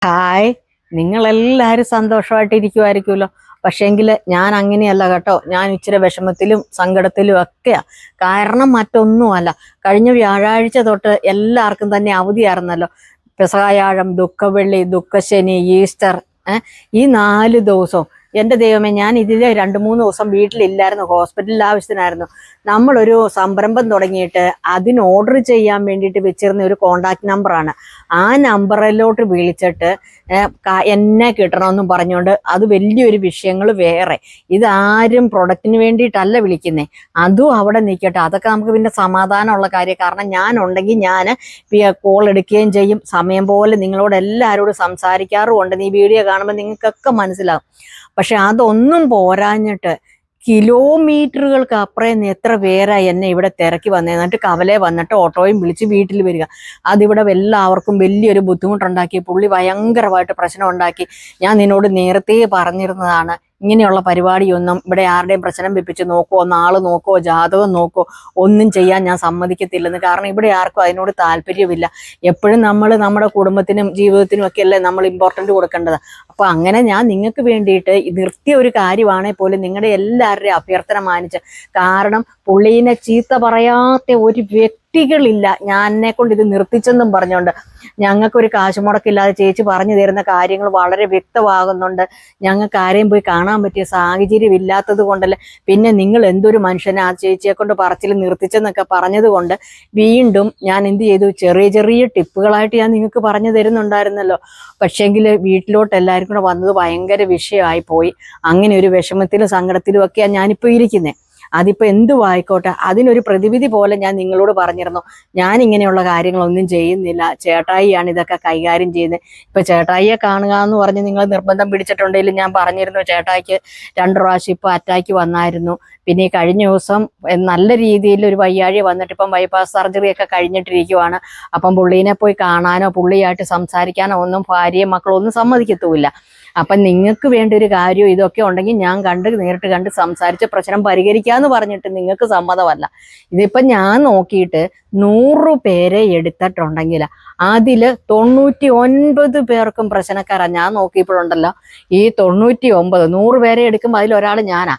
Hi, നിങ്ങളെല്ലാവരും സന്തോഷമായിട്ടിരിക്കുമായിരിക്കുമല്ലോ. പക്ഷേങ്കിൽ ഞാൻ അങ്ങനെയല്ല കേട്ടോ. ഞാൻ ഇച്ചിരി വിഷമത്തിലും സങ്കടത്തിലും ഒക്കെയാ. കാരണം മറ്റൊന്നുമല്ല, കഴിഞ്ഞ വ്യാഴാഴ്ച തൊട്ട് എല്ലാവർക്കും തന്നെ അവധിയായിരുന്നല്ലോ. പെസഹായാഴം, ദുഃഖവെള്ളി, ദുഃഖശനി, ഈസ്റ്റർ. ഈ 4 ദിവസവും എൻ്റെ ദൈവമേ, ഞാൻ ഇതിൽ 2-3 ദിവസം വീട്ടിലില്ലായിരുന്നു, ഹോസ്പിറ്റലിൽ ആവശ്യത്തിനായിരുന്നു. നമ്മളൊരു സംരംഭം തുടങ്ങിയിട്ട് അതിന് ഓർഡർ ചെയ്യാൻ വേണ്ടിയിട്ട് വെച്ചിരുന്ന ഒരു കോണ്ടാക്ട് നമ്പറാണ്. ആ നമ്പറിലോട്ട് വിളിച്ചിട്ട് എന്നെ കിട്ടണമെന്നും പറഞ്ഞുകൊണ്ട് അത് വലിയൊരു വിഷയങ്ങൾ വേറെ. ഇതാരും പ്രൊഡക്റ്റിന് വേണ്ടിയിട്ടല്ല വിളിക്കുന്നേ. അതും അവിടെ നിൽക്കട്ടെ, അതൊക്കെ നമുക്ക് പിന്നെ സമാധാനമുള്ള കാര്യം. കാരണം ഞാൻ ഉണ്ടെങ്കിൽ ഞാൻ കോൾ എടുക്കുകയും ചെയ്യും, സമയം പോലെ നിങ്ങളോട് എല്ലാവരോടും സംസാരിക്കാറുമുണ്ട്. ഈ വീഡിയോ കാണുമ്പോൾ നിങ്ങൾക്കൊക്കെ മനസ്സിലാവും. പക്ഷെ അതൊന്നും പോരാഞ്ഞിട്ട് കിലോമീറ്ററുകൾക്ക് അപ്പുറം എത്ര പേരാ എന്നെ ഇവിടെ തിരക്കി വന്നേ. എന്നിട്ട് കവലെ വന്നിട്ട് ഓട്ടോയും വിളിച്ച് വീട്ടിൽ വരിക. അതിവിടെ എല്ലാവർക്കും വലിയൊരു ബുദ്ധിമുട്ടുണ്ടാക്കി. പുള്ളി ഭയങ്കരമായിട്ട് പ്രശ്നം ഉണ്ടാക്കി. ഞാൻ നിന്നോട് നേരത്തെ പറഞ്ഞിരുന്നതാണ്, ഇങ്ങനെയുള്ള പരിപാടിയൊന്നും ഇവിടെ ആരുടെയും പ്രശ്നം വെപ്പിച്ച് നോക്കുമോ, നാള് നോക്കുമോ, ജാതകം നോക്കുമോ, ഒന്നും ചെയ്യാൻ ഞാൻ സമ്മതിക്കത്തില്ലെന്ന്. കാരണം ഇവിടെ ആർക്കും അതിനോട് താല്പര്യമില്ല. എപ്പോഴും നമ്മൾ നമ്മുടെ കുടുംബത്തിനും ജീവിതത്തിനും ഒക്കെ അല്ലേ നമ്മൾ ഇമ്പോർട്ടൻ്റ് കൊടുക്കേണ്ടത്. അപ്പോൾ അങ്ങനെ ഞാൻ നിങ്ങൾക്ക് വേണ്ടിയിട്ട് നിർത്തിയ ഒരു കാര്യമാണെങ്കിൽ പോലും നിങ്ങളുടെ എല്ലാവരുടെയും അഭ്യർത്ഥന മാനിച്ച്, കാരണം പുള്ളീനെ ചീത്ത പറയാത്ത ഒരു വ്യക്തികളില്ല ഞാൻ എന്നെ കൊണ്ട് ഇത് നിർത്തിച്ചെന്നും പറഞ്ഞുകൊണ്ട്. ഞങ്ങൾക്കൊരു കാശ് മുടക്കില്ലാതെ ചേച്ചി പറഞ്ഞു തരുന്ന കാര്യങ്ങൾ വളരെ വ്യക്തമാകുന്നുണ്ട്. ഞങ്ങൾക്ക് ആരെയും പോയി കാണാൻ പറ്റിയ സാഹചര്യം ഇല്ലാത്തത് കൊണ്ടല്ലേ. പിന്നെ നിങ്ങൾ എന്തൊരു മനുഷ്യനെ ആ ചേച്ചിയെ കൊണ്ട് പറച്ചിൽ നിർത്തിച്ചെന്നൊക്കെ പറഞ്ഞത് കൊണ്ട് വീണ്ടും ഞാൻ എന്ത് ചെയ്തു, ചെറിയ ചെറിയ ടിപ്പുകളായിട്ട് ഞാൻ നിങ്ങൾക്ക് പറഞ്ഞു തരുന്നുണ്ടായിരുന്നല്ലോ. പക്ഷേങ്കിൽ വീട്ടിലോട്ട് എല്ലാവരും കൂടെ വന്നത് ഭയങ്കര വിഷയമായി പോയി. അങ്ങനെ ഒരു വിഷമത്തിലും സങ്കടത്തിലും ഒക്കെയാണ് ഞാനിപ്പോൾ ഇരിക്കുന്നത്. അതിപ്പോൾ എന്തുവായിക്കോട്ടെ, അതിനൊരു പ്രതിവിധി പോലെ ഞാൻ നിങ്ങളോട് പറഞ്ഞിരുന്നു. ഞാൻ ഇങ്ങനെയുള്ള കാര്യങ്ങളൊന്നും ചെയ്യുന്നില്ല, ചേട്ടായിയാണ് ഇതൊക്കെ കൈകാര്യം ചെയ്യുന്നത്. ഇപ്പം ചേട്ടായിയെ കാണുക എന്ന് പറഞ്ഞ് നിങ്ങൾ നിർബന്ധം പിടിച്ചിട്ടുണ്ടെങ്കിലും ഞാൻ പറഞ്ഞിരുന്നു, ചേട്ടായിക്ക് 2 പ്രാവശ്യം ഇപ്പോൾ അറ്റാക്ക് വന്നായിരുന്നു. പിന്നെ ഈ കഴിഞ്ഞ ദിവസം നല്ല രീതിയിൽ ഒരു വയ്യാഴി വന്നിട്ട് ഇപ്പം ബൈപ്പാസ് സർജറി ഒക്കെ കഴിഞ്ഞിട്ടിരിക്കുവാണ്. അപ്പം പുള്ളീനെ പോയി കാണാനോ പുള്ളിയായിട്ട് സംസാരിക്കാനോ ഒന്നും ഭാര്യയും മക്കളും ഒന്നും സമ്മതിക്കത്തുമില്ല. അപ്പം നിങ്ങൾക്ക് വേണ്ട ഒരു കാര്യം ഇതൊക്കെ ഉണ്ടെങ്കിൽ ഞാൻ നേരിട്ട് കണ്ട് സംസാരിച്ച് പ്രശ്നം പരിഹരിക്കാന്ന് പറഞ്ഞിട്ട് നിങ്ങൾക്ക് സമ്മതമല്ല. ഇതിപ്പം ഞാൻ നോക്കിയിട്ട് 100 പേരെ എടുത്തിട്ടുണ്ടെങ്കിൽ അതിൽ 99 പേർക്കും പ്രശ്നക്കാരാണ്. ഞാൻ നോക്കിയപ്പോഴുണ്ടല്ലോ, ഈ 99 100 പേരെ എടുക്കുമ്പോൾ അതിലൊരാൾ ഞാനാ.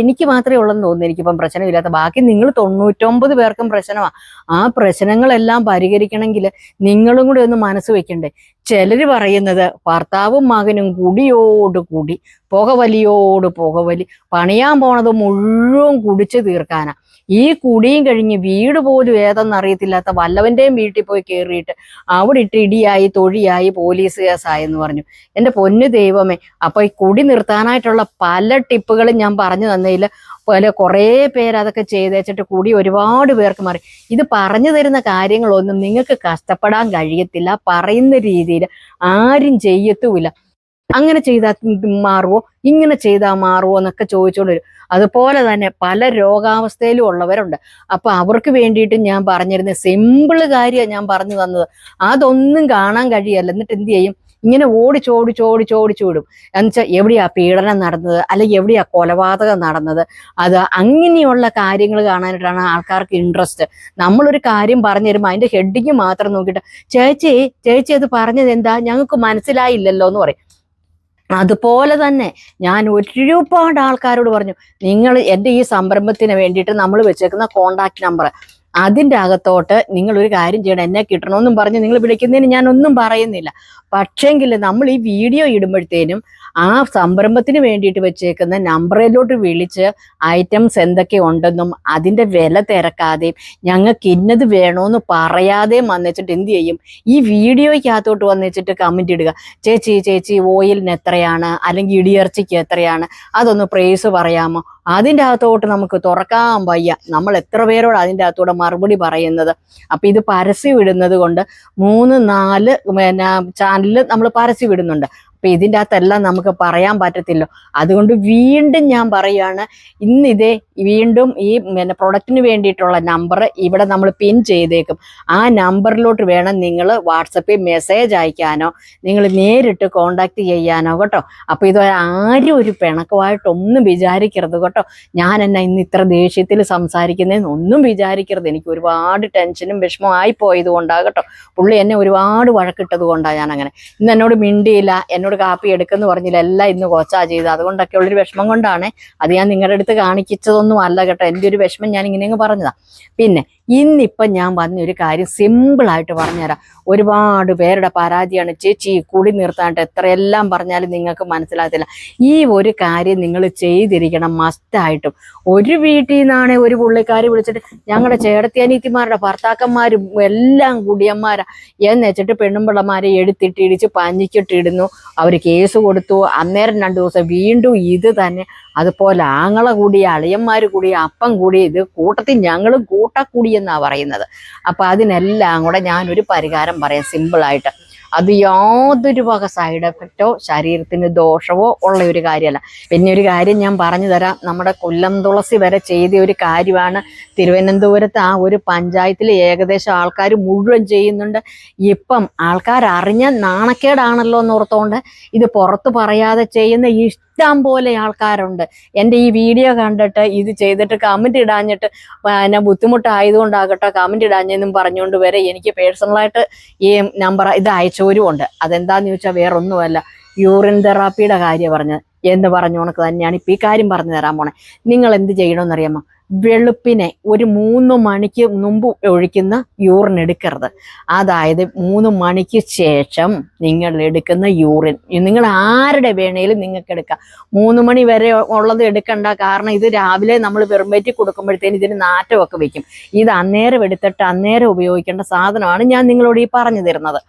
എനിക്ക് മാത്രമേ ഉള്ളെന്ന് തോന്നുന്നു എനിക്കിപ്പം പ്രശ്നമില്ലാത്ത. ബാക്കി നിങ്ങൾ 99 പേർക്കും പ്രശ്നമാണ്. ആ പ്രശ്നങ്ങളെല്ലാം പരിഹരിക്കണമെങ്കിൽ നിങ്ങളും കൂടി ഒന്ന് മനസ്സ് വെക്കണ്ടേ. ചിലര് പറയുന്നത് ഭർത്താവും മകനും കുടിയോട് കൂടി, പുകവലിയോട് പുകവലി, പണിയാൻ പോണത് മുഴുവൻ കുടിച്ചു തീർക്കാനാ. ഈ കുടിയും കഴിഞ്ഞ് വീട് പോലും ഏതെന്നറിയത്തില്ലാത്ത വല്ലവൻ്റെയും വീട്ടിൽ പോയി കയറിയിട്ട് അവിടെ ഇട്ട് ഇടിയായി തൊഴിയായി പോലീസ് കേസായെന്ന് പറഞ്ഞു. എൻ്റെ പൊന്നു ദൈവമേ. അപ്പൊ ഈ കുടി നിർത്താനായിട്ടുള്ള പല ടിപ്പുകളും ഞാൻ പറഞ്ഞു തന്നതിൽ പോലെ കുറേ പേര് അതൊക്കെ ചെയ്തേച്ചിട്ട് കൂടി ഒരുപാട് പേർക്ക് മാറി. ഇത് പറഞ്ഞു തരുന്ന കാര്യങ്ങളൊന്നും നിങ്ങൾക്ക് കഷ്ടപ്പെടാൻ കഴിയത്തില്ല. പറയുന്ന രീതിയിൽ ആരും ചെയ്യത്തുമില്ല. അങ്ങനെ ചെയ്താൽ മാറുമോ, ഇങ്ങനെ ചെയ്താൽ മാറുമോ എന്നൊക്കെ ചോദിച്ചോണ്ട് വരും. അതുപോലെ തന്നെ പല രോഗാവസ്ഥയിലും ഉള്ളവരുണ്ട്. അപ്പൊ അവർക്ക് വേണ്ടിയിട്ട് ഞാൻ പറഞ്ഞിരുന്ന സിമ്പിള് കാര്യമാണ് ഞാൻ പറഞ്ഞു തന്നത്. അതൊന്നും കാണാൻ കഴിയല്ല. എന്നിട്ട് എന്ത് ചെയ്യും, ഇങ്ങനെ ഓടിച്ചോടിച്ചോടിച്ചോടിച്ചോടിച്ചോടും. എന്നുവെച്ചാൽ എവിടെയാ പീഡനം നടന്നത്, അല്ലെങ്കിൽ എവിടെയാ കൊലപാതകം നടന്നത്, അത് അങ്ങനെയുള്ള കാര്യങ്ങൾ കാണാനായിട്ടാണ് ആൾക്കാർക്ക് ഇൻട്രസ്റ്റ്. നമ്മളൊരു കാര്യം പറഞ്ഞു തരുമ്പോൾ അതിന്റെ ഹെഡിങ് മാത്രം നോക്കിയിട്ട് ചേച്ചി അത് പറഞ്ഞത് എന്താ, ഞങ്ങൾക്ക് മനസ്സിലായില്ലല്ലോ എന്ന് പറയും. അതുപോലെ തന്നെ ഞാൻ ഒരുപാട് ആൾക്കാരോട് പറഞ്ഞു, നിങ്ങൾ എൻ്റെ ഈ സംരംഭത്തിന് വേണ്ടിയിട്ട് നമ്മൾ വെച്ചേക്കുന്ന കോണ്ടാക്ട് നമ്പർ, അതിൻ്റെ അകത്തോട്ട് നിങ്ങളൊരു കാര്യം ചെയ്യണം, എന്നെ കിട്ടണമെന്നും പറഞ്ഞ് നിങ്ങൾ വിളിക്കുന്നതിന് ഞാനൊന്നും പറയുന്നില്ല. പക്ഷേങ്കിൽ നമ്മൾ ഈ വീഡിയോ ഇടുമ്പോഴത്തേനും ആ സംരംഭത്തിന് വേണ്ടിയിട്ട് വെച്ചേക്കുന്ന നമ്പറിലോട്ട് വിളിച്ച് ഐറ്റംസ് എന്തൊക്കെ ഉണ്ടെന്നും അതിൻ്റെ വില തിരക്കാതെയും ഞങ്ങൾക്ക് ഇന്നത് വേണമെന്ന് പറയാതെയും വന്നിച്ചിട്ട് എന്ത് ചെയ്യും, ഈ വീഡിയോയ്ക്കകത്തോട്ട് വന്നിച്ചിട്ട് കമൻറ്റ് ഇടുക. ചേച്ചി ഓയിലിന് എത്രയാണ്, അല്ലെങ്കിൽ ഇടിയിറച്ചിക്ക് എത്രയാണ്, അതൊന്ന് പ്രൈസ് പറയാമോ. അതിൻ്റെ അകത്തോട്ട് നമുക്ക് തുറക്കാൻ വയ്യ. നമ്മൾ എത്ര പേരോട് അതിൻ്റെ അകത്തൂടെ മറുപടി പറയുന്നത്. അപ്പം ഇത് പരസ്യം ഇടുന്നത് കൊണ്ട് 3-4 ചാനലിൽ നമ്മൾ പരസ്യം ഇടുന്നുണ്ട്. അപ്പം ഇതിൻ്റെ അകത്തെല്ലാം നമുക്ക് പറയാൻ പറ്റത്തില്ലോ. അതുകൊണ്ട് വീണ്ടും ഞാൻ പറയുകയാണ്, ഇന്നിതേ വീണ്ടും ഈ പിന്നെ പ്രൊഡക്റ്റിന് വേണ്ടിയിട്ടുള്ള നമ്പർ ഇവിടെ നമ്മൾ പിൻ ചെയ്തേക്കും. ആ നമ്പറിലോട്ട് വേണം നിങ്ങൾ വാട്സപ്പിൽ മെസ്സേജ് അയക്കാനോ നിങ്ങൾ നേരിട്ട് കോണ്ടാക്ട് ചെയ്യാനോ കേട്ടോ. അപ്പോൾ ഇത് ആരും ഒരു പിണക്കമായിട്ടൊന്നും വിചാരിക്കരുത് കേട്ടോ. ഞാൻ എന്നാ ഇന്ന് ഇത്ര ദേഷ്യത്തിൽ സംസാരിക്കുന്നതെന്ന് ഒന്നും വിചാരിക്കരുത്. എനിക്ക് ഒരുപാട് ടെൻഷനും വിഷമവും ആയിപ്പോയത് കൊണ്ടാണ് കേട്ടോ. പുള്ളി എന്നെ ഒരുപാട് വഴക്കിട്ടത് കൊണ്ടാണ് ഞാൻ അങ്ങനെ. ഇന്ന് എന്നോട് മിണ്ടിയില്ല, എന്നോട് കാപ്പി എടുക്കെന്ന് പറഞ്ഞില്ല, എല്ലാം ഇന്ന് കൊച്ചാ ചെയ്ത്. അതുകൊണ്ടൊക്കെ ഉള്ളൊരു വിഷമം കൊണ്ടാണ്. അത് ഞാൻ നിങ്ങളുടെ അടുത്ത് കാണിച്ചതൊന്നും അല്ല കേട്ടോ. എൻ്റെ ഒരു വിഷമം ഞാൻ ഇങ്ങനെ പറഞ്ഞതാണ്. പിന്നെ ഇന്നിപ്പം ഞാൻ പറഞ്ഞൊരു കാര്യം സിമ്പിളായിട്ട് പറഞ്ഞുതരാം. ഒരുപാട് പേരുടെ പരാതിയാണ്, ചേച്ചി കുടി നിർത്താണ്ട് എത്രയെല്ലാം പറഞ്ഞാലും നിങ്ങൾക്ക് മനസ്സിലാകത്തില്ല. ഈ ഒരു കാര്യം നിങ്ങൾ ചെയ്തിരിക്കണം മസ്റ്റായിട്ടും. ഒരു വീട്ടിൽ നിന്നാണ് ഒരു പുള്ളിക്കാരി വിളിച്ചിട്ട് ഞങ്ങളുടെ ചേട്ടത്തിയനീത്തിമാരുടെ ഭർത്താക്കന്മാരും എല്ലാം കുടിയന്മാരാ എന്ന് വെച്ചിട്ട് പെണ്ണുമ്പിള്ളമാരെ എടുത്തിട്ടിടിച്ച് പഞ്ഞിക്കിട്ടിടുന്നു. അവർ കേസ് കൊടുത്തു. അന്നേരം 2 ദിവസം വീണ്ടും ഇത് തന്നെ. അതുപോലെ ആങ്ങള കൂടിയ അളിയന്മാർ കൂടിയ അപ്പം കൂടി ഇത് കൂട്ടത്തിൽ ഞങ്ങളും കൂട്ടക്കൂടി എന്നാണ് പറയുന്നത്. അപ്പം അതിനെല്ലാം കൂടെ ഞാനൊരു പരിഹാരം പറയാം സിമ്പിളായിട്ട്. അത് യാതൊരു വക സൈഡ് എഫക്റ്റോ ശരീരത്തിന് ദോഷമോ ഉള്ള ഒരു കാര്യമല്ല. പിന്നെ ഒരു കാര്യം ഞാൻ പറഞ്ഞു തരാം. നമ്മുടെ കൊല്ലം തുളസി വരെ ചെയ്ത ഒരു കാര്യമാണ്. തിരുവനന്തപുരത്ത് ആ ഒരു പഞ്ചായത്തിൽ ഏകദേശം ആൾക്കാർ മുഴുവൻ ചെയ്യുന്നുണ്ട്. ഇപ്പം ആൾക്കാർ അറിഞ്ഞ നാണക്കേടാണല്ലോ എന്നോർത്തോണ്ട് ഇത് പുറത്ത് പറയാതെ ചെയ്യുന്ന ഇഷ്ടം പോലെ ആൾക്കാരുണ്ട്. എൻ്റെ ഈ വീഡിയോ കണ്ടിട്ട് ഇത് ചെയ്തിട്ട് കമൻറ്റ് ഇടാഞ്ഞിട്ട് എന്നെ ബുദ്ധിമുട്ടായതുകൊണ്ടാകട്ടെ കമൻറ്റ് ഇടാഞ്ഞെന്നും പറഞ്ഞുകൊണ്ട് വരെ എനിക്ക് പേഴ്സണലായിട്ട് ഈ നമ്പർ ഇത് അയച്ചവരും ഉണ്ട്. അതെന്താന്ന് ചോദിച്ചാൽ വേറെ ഒന്നുമല്ല, യൂറിൻ തെറാപ്പിയുടെ കാര്യം പറഞ്ഞത് എന്ന് പറഞ്ഞു കണക്ക് തന്നെയാണ് ഇപ്പം ഈ കാര്യം പറഞ്ഞു തരാൻ പോണേ. നിങ്ങൾ എന്ത് ചെയ്യണമെന്നറിയാമോ? വെളുപ്പിനെ ഒരു 3 മണിക്ക് മുമ്പ് ഒഴിക്കുന്ന യൂറിൻ എടുക്കരുത്. അതായത് 3 മണിക്ക് ശേഷം നിങ്ങൾ എടുക്കുന്ന യൂറിൻ നിങ്ങൾ ആരുടെ വേണേലും നിങ്ങൾക്ക് എടുക്കാം. 3 മണി വരെ ഉള്ളത് എടുക്കണ്ട. കാരണം ഇത് രാവിലെ നമ്മൾ വെറുമ്പേറ്റി കൊടുക്കുമ്പോഴത്തേന് ഇതിന് നാറ്റമൊക്കെ വെക്കും. ഇത് അന്നേരം എടുത്തിട്ട് അന്നേരം ഉപയോഗിക്കേണ്ട സാധനമാണ് ഞാൻ നിങ്ങളോട് ഈ പറഞ്ഞു തരുന്നത്.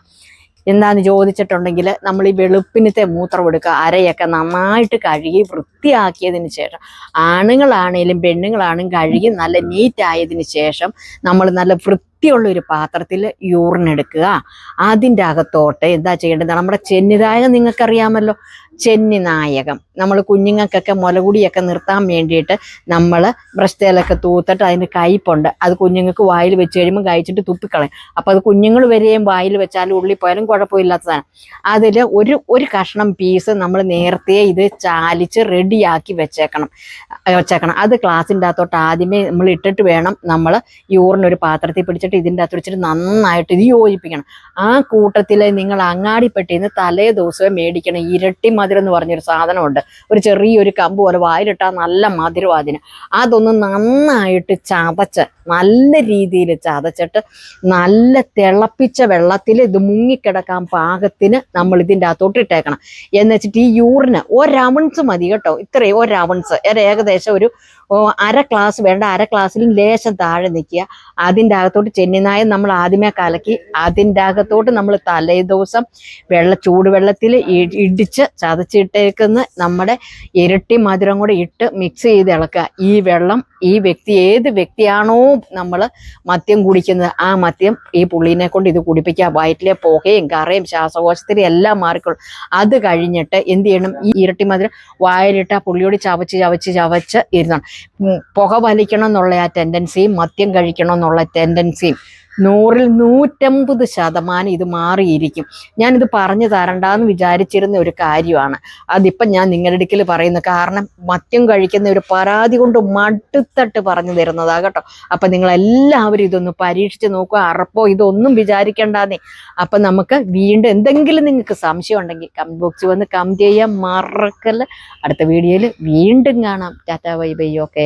എന്താന്ന് ചോദിച്ചിട്ടുണ്ടെങ്കിൽ നമ്മൾ ഈ വെളുപ്പിനത്തെ മൂത്രം എടുക്കുക. അരയൊക്കെ നന്നായിട്ട് കഴുകി വൃത്തിയാക്കിയതിന് ശേഷം, ആണുങ്ങളാണേലും പെണ്ണുങ്ങളാണേലും കഴുകി നല്ല നീറ്റായതിന് ശേഷം നമ്മൾ നല്ല വൃത്തിയുള്ള ഒരു പാത്രത്തിൽ യൂറിൻ എടുക്കുക. അതിൻ്റെ അകത്തോട്ട് എന്താ ചെയ്യേണ്ടത്? നമ്മുടെ ചെന്നിനായകം നിങ്ങൾക്കറിയാമല്ലോ, ചെന്നിനായകം. നമ്മൾ കുഞ്ഞുങ്ങൾക്കൊക്കെ മുലകുടിയൊക്കെ നിർത്താൻ വേണ്ടിയിട്ട് നമ്മൾ ബ്രസ്റ്റേലൊക്കെ തൂത്തിട്ട് അതിന് കയ്പുണ്ട്. അത് കുഞ്ഞുങ്ങൾക്ക് വായിൽ വെച്ച് കഴിയുമ്പോൾ കഴിച്ചിട്ട് തുപ്പിക്കളയും. അപ്പോൾ അത് കുഞ്ഞുങ്ങൾ വരെയും വായിൽ വെച്ചാലും ഉള്ളിൽ പോയാലും കുഴപ്പമില്ലാത്തതാണ്. അതിൽ ഒരു കഷ്ണം പീസ് നമ്മൾ നേരത്തെ ഇത് ചാലിച്ച് റെഡിയാക്കി വെച്ചേക്കണം. അത് ഗ്ലാസിൻ്റെ അകത്തോട്ട് ആദ്യമേ നമ്മൾ ഇട്ടിട്ട് വേണം നമ്മൾ യൂറിൻ ഒരു പാത്രത്തിൽ പിടിച്ചിട്ട് ഇതിൻ്റെ അകത്ത് വെച്ചിട്ട് നന്നായിട്ട് ഇത് യോജിപ്പിക്കണം. ആ കൂട്ടത്തിൽ നിങ്ങൾ അങ്ങാടിപ്പെട്ടിന്ന് തലേ ദിവസമേ മേടിക്കണം ഇരട്ടി മധുരം എന്ന് പറഞ്ഞൊരു സാധനമുണ്ട്. ഒരു ചെറിയൊരു കമ്പ് പോലെ വായിലിട്ടാൽ നല്ല മധുരം അതിന്. അതൊന്ന് നന്നായിട്ട് ചതച്ച് നല്ല രീതിയിൽ ചതച്ചിട്ട് നല്ല തിളപ്പിച്ച വെള്ളത്തിൽ ഇത് മുങ്ങിക്കിടക്കാൻ പാകത്തിന് നമ്മൾ ഇതിൻ്റെ അകത്തോട്ട് ഇട്ടേക്കണം. എന്ന് വെച്ചിട്ട് ഈ യൂറിന് 1 ഔൺസ് മതി കേട്ടോ. ഇത്രയും 1 ഔൺസ് ഏകദേശം ഒരു 1/2 ഗ്ലാസ് വേണ്ട, 1/2 ഗ്ലാസ്സിലും ലേശം താഴെ നിൽക്കുക. അതിൻ്റെ അകത്തോട്ട് ചെന്നിനായം നമ്മൾ ആദ്യമേ കലക്കി അതിൻ്റെ അകത്തോട്ട് നമ്മൾ തലേ ദിവസം ചൂടുവെള്ളത്തിൽ ഇടിച്ച് ചതച്ചിട്ടേക്കുന്ന നമ്മുടെ ഇരട്ടി മധുരം കൂടെ ഇട്ട് മിക്സ് ചെയ്ത് ഇളക്കുക. ഈ വെള്ളം ഏത് വ്യക്തിയാണോ നമ്മൾ മദ്യം കുടിക്കുന്നത് ആ മദ്യം ഈ പുള്ളീനെ കൊണ്ട് ഇത് കുടിപ്പിക്കുക. വയറ്റിലെ പുകയും കറയും ശ്വാസകോശത്തിലും എല്ലാം മാറിക്കൊള്ളും. അത് കഴിഞ്ഞിട്ട് എന്ത് ചെയ്യണം? ഈ ഇരട്ടി മധുരം വായിലിട്ട് ആ പുള്ളിയോട് ചവച്ച് ഇരുന്നണം. പുക വലിക്കണം എന്നുള്ള ആ ടെൻഡൻസിയും മദ്യം കഴിക്കണം എന്നുള്ള ടെൻഡൻസിയും 100-ൽ 150% ഇത് മാറിയിരിക്കും. ഞാനിത് പറഞ്ഞു തരണ്ടെന്ന് വിചാരിച്ചിരുന്ന ഒരു കാര്യമാണ്. അതിപ്പം ഞാൻ നിങ്ങളുടെ അടുക്കൽ പറയുന്നു. കാരണം മദ്യം കഴിക്കുന്ന ഒരു പരാതി കൊണ്ട് മടുത്തട്ട് പറഞ്ഞു തരുന്നതാ കേട്ടോ. അപ്പം നിങ്ങളെല്ലാവരും ഇതൊന്ന് പരീക്ഷിച്ച് നോക്കുക. അറപ്പോ ഇതൊന്നും വിചാരിക്കേണ്ടാന്നേ. അപ്പം നമുക്ക് വീണ്ടും എന്തെങ്കിലും നിങ്ങൾക്ക് സംശയം ഉണ്ടെങ്കിൽ കമന്റ് ബോക്സിൽ വന്ന് കമന്റ് ചെയ്യാൻ മറക്കല്ല. അടുത്ത വീഡിയോയിൽ വീണ്ടും കാണാം. Tata bye bye. ഓക്കെ.